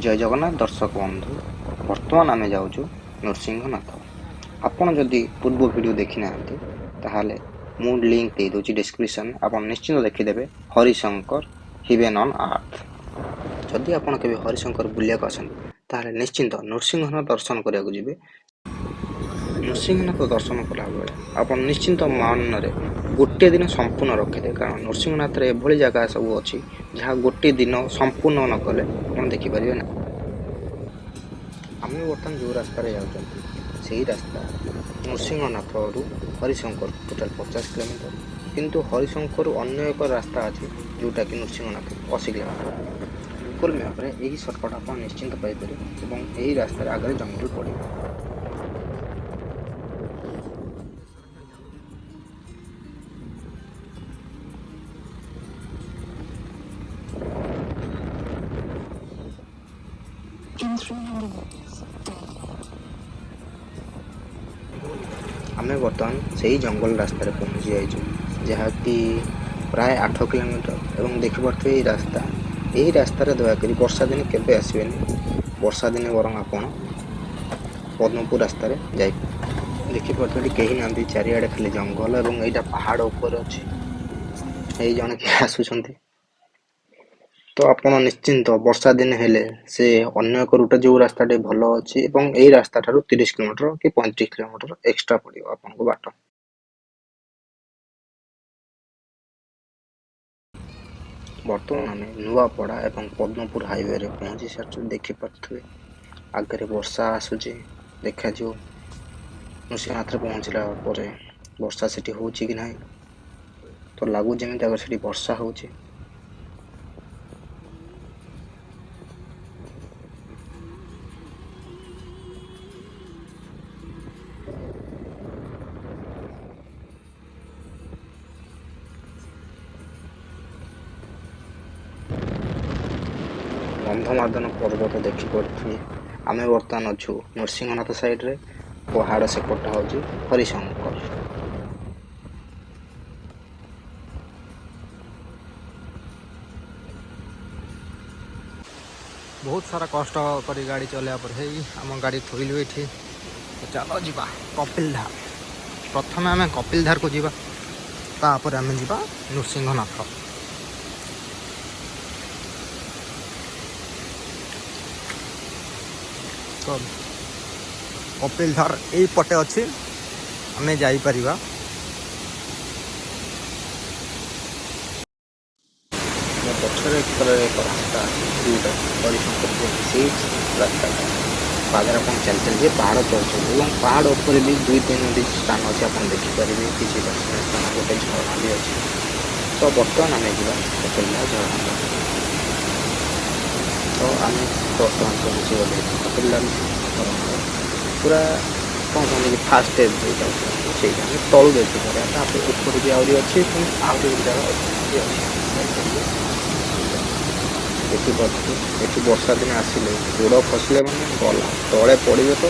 जय जगन्नाथ दर्शक बंधु बर्तमान आमे जाऊँ नृसिंहनाथ। आपण जदि पूर्व वीडियो देखी ना ताहले मु लिंक दे दूची डिस्क्रिप्शन आपण निश्चित देखिदेवे हरिशंकर हेवन ऑन अर्थ। जदि आपण केबे हरिशंकर बुलिया आसन ताहले निश्चित नृसिंहनाथ दर्शन करिया जिबे। नृसिंहनाथ दर्शन कला बेले आपण निश्चित मन रे गोटे दिन संपूर्ण रखिदे, कारण नृसिंहनाथ रे एभली जगह सब अछि जहाँ गोटे दिन संपूर्ण न कले आपण देखि परिबे ना। आमे बर्तमान जो रास्ता रे जाउछंती सेही रास्ता नृसिंहनाथ रु हरिशंकर टोटल 50 किलोमीटर, किंतु हरिशंकर अन्य एक रास्ता अछि जोटा कि नृसिंहनाथ 80 किलोमीटर। गूगल मैप रे एही शॉर्टकट आपण निश्चित पाइ परिबे एवं एही रास्ता रे आगे जंगल पड़े। आमे बर्तमान सही जंगल रास्ता रे पहुंची जाइछु, जहाँ कि प्राय 8 किलोमीटर। एवं देखि पड़थे एही रास्ता रे दया करी वर्षा दिन केबे आसीबेनी। वर्षा दिन वरंग आपण पद्मपुर रास्ता रे जाई देखि पड़थे केही नांदी, चारिआडे खाली जंगल एवं एटा पहाड़ ऊपर अछि। एही जने के आसुछंती तो आपण निश्चिंत वर्षा दिन हेले से अन्य एक रूट जो रास्ता टे भलो अछि एवं एही रास्ता ठारू 30 किलोमीटर कि 35 किलोमीटर एक्स्ट्रा पड़ियो आपण को बाट। बर्तमान आमे नुआपड़ा एवं पद्मपुर हाईवे रे पहुंची सारछु। देखि पड़थुए आगे वर्षा आसुची, देखा जो नृसिंहनाथ रे पहुंचला परे वर्षा सेठी होची कि नाही, तो लागु जेमिति अगर सेठी वर्षा होची। गंधमार्दन पर्वत देखि पड़थुए। आमे बर्तमान अछु नृसिंहनाथ साइड रे, पहाड़ से कटा होची हरिशंकर। बहुत सारा कष्ट करी गाड़ी चलया पर हे आम गाड़ी थोइलु एठी। तो चलो जीवा कपिलधार। प्रथम आमे कपिलधार को जीवा, तापर आमे जीवा नृसिंहनाथ। तो कपिलधार एई पटे अछि, आमे जाई परिबा। पछरे एक रास्ता जोटा हरिशंकर से रास्ता पादर अपन चल चल जे पहाड़ चढ़ुଛନ୍ତି ଏବଂ पहाड़ ऊपर भी 2-3 स्थान ଅଛି ଆପଣ ଦେଖିପାରିବେ। କିଛି ଦର୍ଶନୀୟ ସ୍ଥାନ ଗୋଟେ ଝରଣା ବି ଅଛି। तो बर्तमान आमे ଯିବା କପିଲଧାର ଝରଣା। तो आमे ବର୍ତ୍ତମାନ ପହଞ୍ଚି ଗଲେ କପିଲଧାର ଝରଣା। पूरा कौन कहते कि फास्ट स्टेप जोटा ସେଇଟା ଆମେ ତଳୁ ଦେଖିପାରିବା। ତାପରେ ଉପରେ ବି ଆହୁରି ଅଛି, ପୁଣି ଆହୁରି ଗୋଟେ ଜାଗା ଅଛି। देखिपे ये वर्षा दिन आसिले गोड़ खसले मैंने गला तले पड़े। तो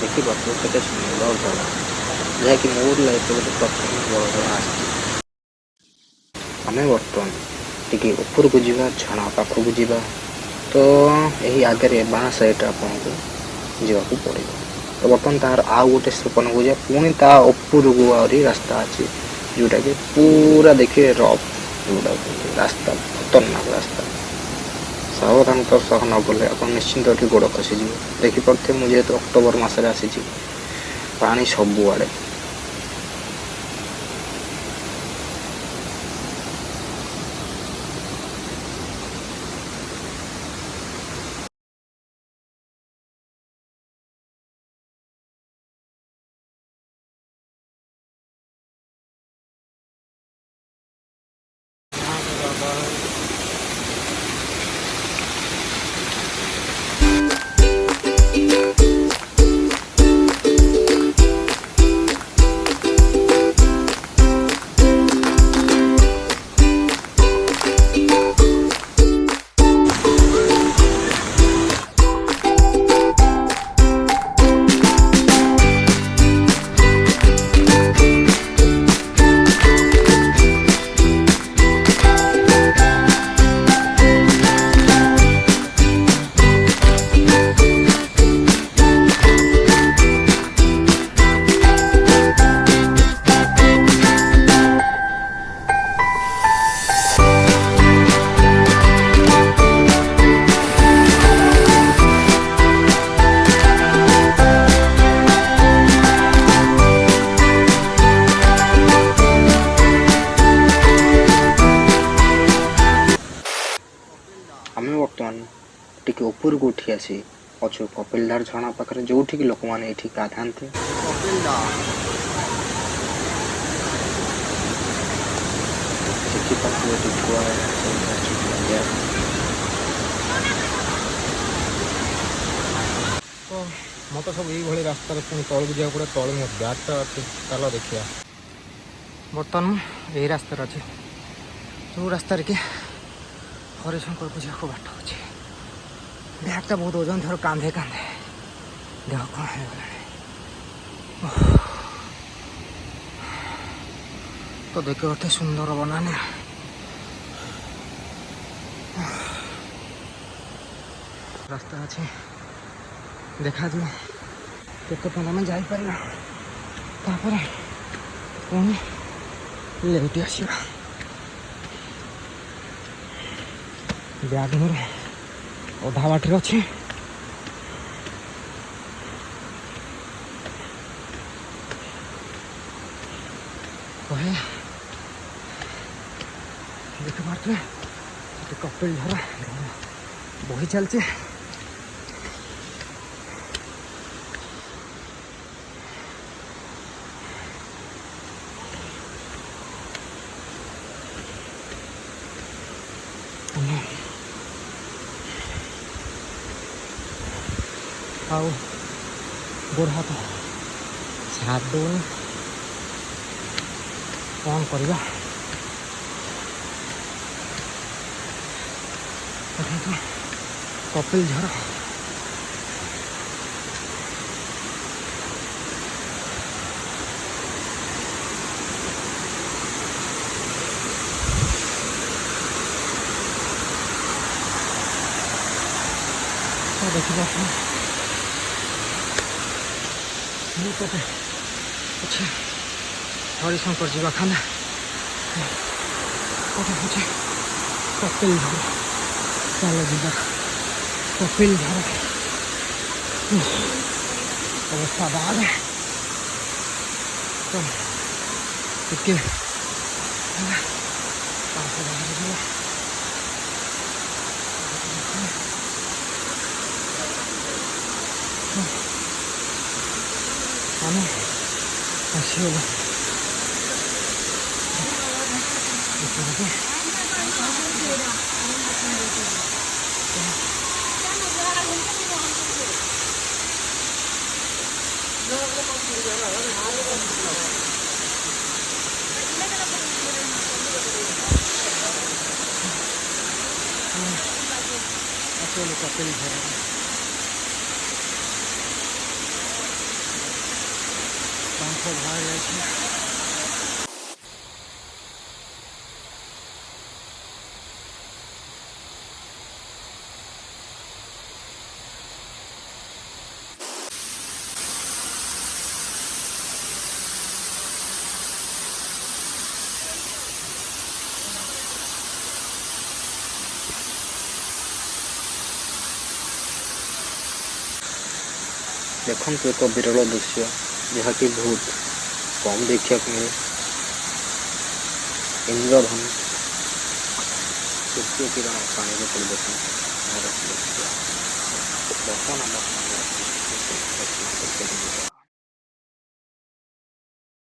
देखिपे केते सुंदर जगह, जहाँकि मोर लाइफ गोटे प्रथम बड़ जगह आस। आमे बर्तमान टिके ऊपर को जीवा, झरना पाखक जीवा। तो यही आगे बाँ साइड आपन को जीवाकू पड़े। तो बर्तमान तार आउ गोटे स्टेपन को जाए, पुणी ता ऊपर को आहरी रास्ता अच्छी जोटा कि पूरा देखिए रफ जोटा रास्ता, खतरनाक रास्ता। सावधानतार सह न गले आप निश्चिंत एटी गोड़ खसीज। देखिपे मुझे तो अक्टोबर मसरे आसी पानी सबुआड़े। ଉପରକୁ ଉଠି ଆସି ଅଛୁ କପିଲଧାର ଝରଣା ପାଖରେ, ଯୋଉଠିକି ଲୋକମାନେ ଏଠି ଗାଧାନ୍ତି। ଦେଖିପାରୁଥିବେ ଏଠି ଥୁଆ ତ ମୋତେ ସବୁ ଏଇଭଳି ରାସ୍ତାରେ ପୁଣି ତଳକୁ ଯିବାକୁ ପଡ଼ିବ। ତଳେ ମୋ ବ୍ୟାଗ୍ଟା ଅଛି, ଚାଲ ଦେଖିବା। ବର୍ତ୍ତମାନ ମୁଁ ଏହି ରାସ୍ତାରେ ଅଛି, ଯେଉଁ ରାସ୍ତାରେ କି ହରିଶଙ୍କରକୁ ଯିବାକୁ ବାଟ ଅଛି। ବ୍ୟାଗ୍ଟା ବହୁତ ଓଜନ, ଧର କାନ୍ଧେ କାନ୍ଧେ ଦେହ କ'ଣ ହେଇଗଲାଣି। ତ ଦେଖିବ ଏତେ ସୁନ୍ଦର ବନାନି, ରାସ୍ତା ଅଛି, ଦେଖାଯିବ କେତେ ପର୍ଯ୍ୟନ୍ତ ଆମେ ଯାଇପାରିବା। ତାପରେ ପୁଣି ଲେଉଟି ଆସିବା। ବ୍ୟାଗ୍ ମୋର ଅଧା ବାଟରେ ଅଛି। କହେ ଦେଖିପାରୁଥିବେ ସେଠି କପିଲଧାର ବହି ଚାଲିଛି। ଆଉ ଗୋଡ଼ ହାତ ଛାଡ ଦଉନି, କ'ଣ କରିବା। କପିଲଝର ଦେଖିବାକୁ ମୁଁ ପଟେ ଅଛି ହରିଶଙ୍କର ଯିବା ଖାନା, ପଟେ ଅଛି କପିଲଝର। ଚାଲ ଯିବା କପିଲଝର। ଅବସ୍ଥା ବାହାରେ ତ ଟିକେ ବାହାରେ ଯିବା। ଆମେ ଆସିଗଲୁ କପିଲଝର। ବାମ୍ଫ ବାହାରି ଯାଇଛି। ଦେଖନ୍ତୁ ଏକ ବିରଳ ଦୃଶ୍ୟ, ଯାହାକି ବହୁତ କମ୍ ଦେଖିବାକୁ ମିଳେ। ଇନ୍ଦ୍ରଧନୁ ସୂର୍ଯ୍ୟ କିରଣ ପାଣିରେ ପରିବର୍ତ୍ତନ ବର୍ତ୍ତମାନ ଆମ